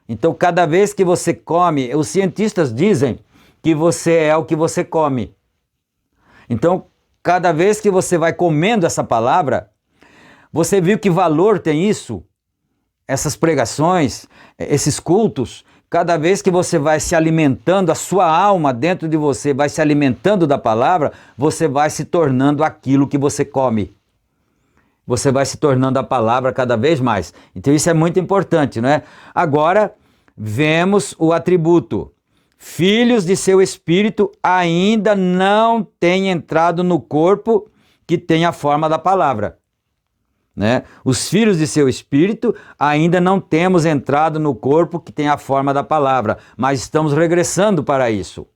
Então, cada vez que você come, os cientistas dizem que você é o que você come. Então, cada vez que você vai comendo essa palavra, você viu que valor tem isso? Essas pregações, esses cultos, cada vez que você vai se alimentando, a sua alma dentro de você vai se alimentando da palavra, você vai se tornando aquilo que você come. Você vai se tornando a palavra cada vez mais. Então isso é muito importante, não é? Agora, vemos o atributo. Filhos de seu espírito ainda não têm entrado no corpo que tem a forma da palavra. Né? Os filhos de seu espírito ainda não temos entrado no corpo que tem a forma da palavra, mas estamos regressando para isso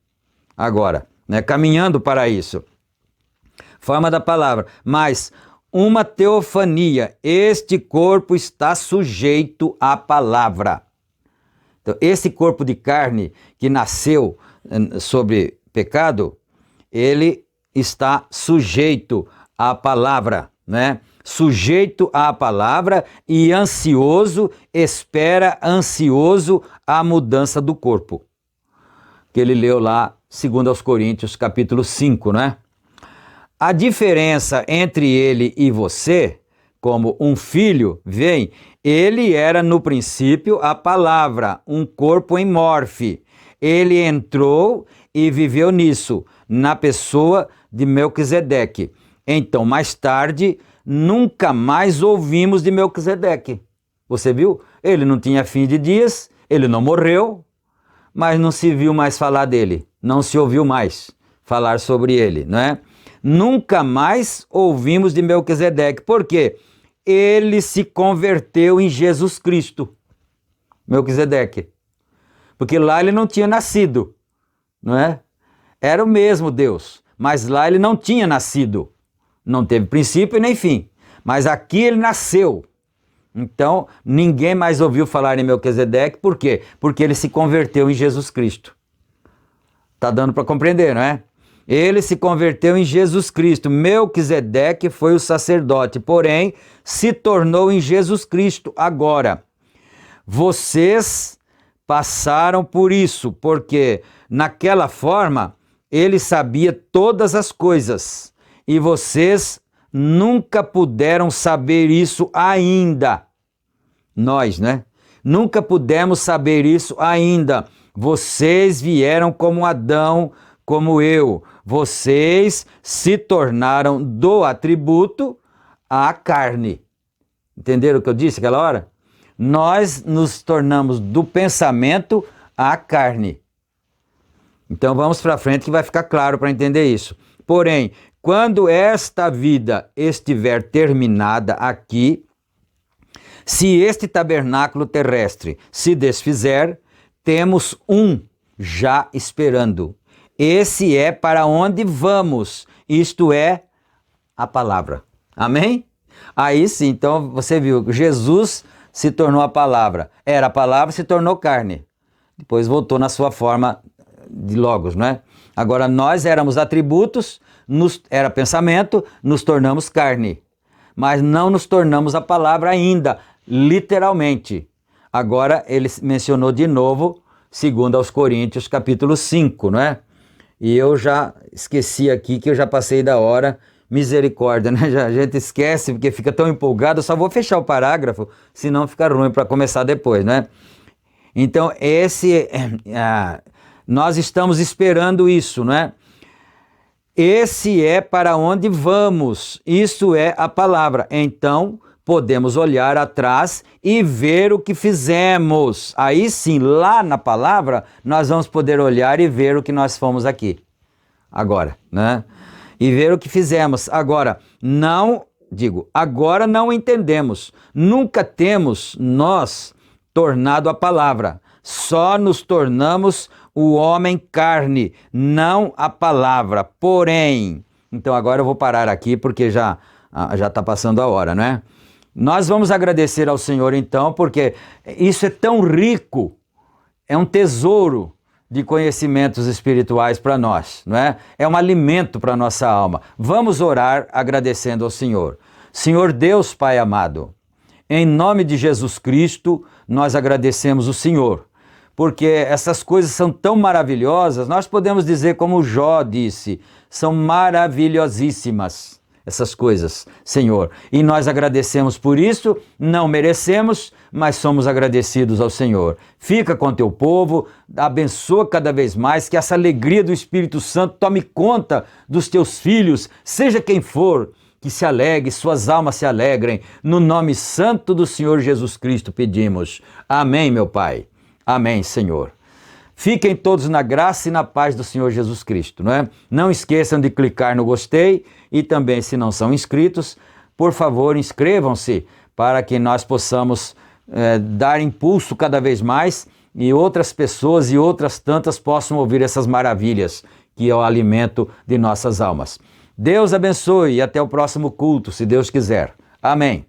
agora, né? Caminhando para isso. Forma da palavra, mas uma teofania, este corpo está sujeito à palavra. Então, esse corpo de carne que nasceu sobre pecado, ele está sujeito à palavra, né? Sujeito à palavra e ansioso, espera ansioso a mudança do corpo. Que ele leu lá, 2 Coríntios, capítulo 5, né? A diferença entre ele e você, como um filho, vem, ele era no princípio a palavra, um corpo em morfe. Ele entrou e viveu nisso, na pessoa de Melquisedeque. Então, mais tarde, nunca mais ouvimos de Melquisedeque. Você viu? Ele não tinha fim de dias, ele não morreu, mas não se viu mais falar dele, não se ouviu mais falar sobre ele, não é? Nunca mais ouvimos de Melquisedeque. Por quê? Ele se converteu em Jesus Cristo, Melquisedeque. Porque lá ele não tinha nascido, não é? Era o mesmo Deus, mas lá ele não tinha nascido. Não teve princípio nem fim, mas aqui ele nasceu. Então, ninguém mais ouviu falar em Melquisedeque, por quê? Porque ele se converteu em Jesus Cristo. Tá dando para compreender, não é? Ele se converteu em Jesus Cristo. Melquisedeque foi o sacerdote, porém, se tornou em Jesus Cristo agora. Vocês passaram por isso, porque naquela forma ele sabia todas as coisas. E vocês nunca puderam saber isso ainda. Nós, né? Nunca pudemos saber isso ainda. Vocês vieram como Adão, como eu. Vocês se tornaram do atributo à carne. Entenderam o que eu disse aquela hora? Nós nos tornamos do pensamento à carne. Então vamos para frente que vai ficar claro para entender isso. Porém, quando esta vida estiver terminada aqui, se este tabernáculo terrestre se desfizer, temos um já esperando. Esse é para onde vamos, isto é, a palavra. Amém? Aí sim, então você viu, Jesus se tornou a palavra. Era a palavra, se tornou carne. Depois voltou na sua forma de Logos, não é? Agora nós éramos atributos, era pensamento, nos tornamos carne. Mas não nos tornamos a palavra ainda, literalmente. Agora ele mencionou de novo, 2 Coríntios, capítulo 5, não é? e eu já esqueci aqui que eu já passei da hora. Misericórdia, né? A gente esquece porque fica tão empolgado. Eu só vou fechar o parágrafo, senão fica ruim para começar depois, né? Então, nós estamos esperando isso, né? Esse é para onde vamos, isso é a palavra. Então, podemos olhar atrás e ver o que fizemos. Aí sim, lá na palavra, nós vamos poder olhar e ver o que nós fomos aqui, agora, né? E ver o que fizemos. Agora não entendemos. Nunca temos nós tornado a palavra. Só nos tornamos o homem carne, não a palavra. Porém, então agora eu vou parar aqui porque já está passando a hora, né? Nós vamos agradecer ao Senhor então, porque isso é tão rico, é um tesouro de conhecimentos espirituais para nós, não é? É um alimento para a nossa alma. Vamos orar agradecendo ao Senhor. Senhor Deus, Pai amado, em nome de Jesus Cristo, nós agradecemos o Senhor, porque essas coisas são tão maravilhosas, nós podemos dizer como Jó disse, são maravilhosíssimas essas coisas, Senhor. E nós agradecemos por isso, não merecemos, mas somos agradecidos ao Senhor. Fica com teu povo, abençoa cada vez mais, que essa alegria do Espírito Santo tome conta dos teus filhos, seja quem for, que se alegre, suas almas se alegrem. No nome santo do Senhor Jesus Cristo pedimos. Amém, meu Pai. Amém, Senhor. Fiquem todos na graça e na paz do Senhor Jesus Cristo, não é? Não esqueçam de clicar no gostei e também, se não são inscritos, por favor, inscrevam-se para que nós possamos dar impulso cada vez mais e outras pessoas e outras tantas possam ouvir essas maravilhas que é o alimento de nossas almas. Deus abençoe e até o próximo culto, se Deus quiser. Amém.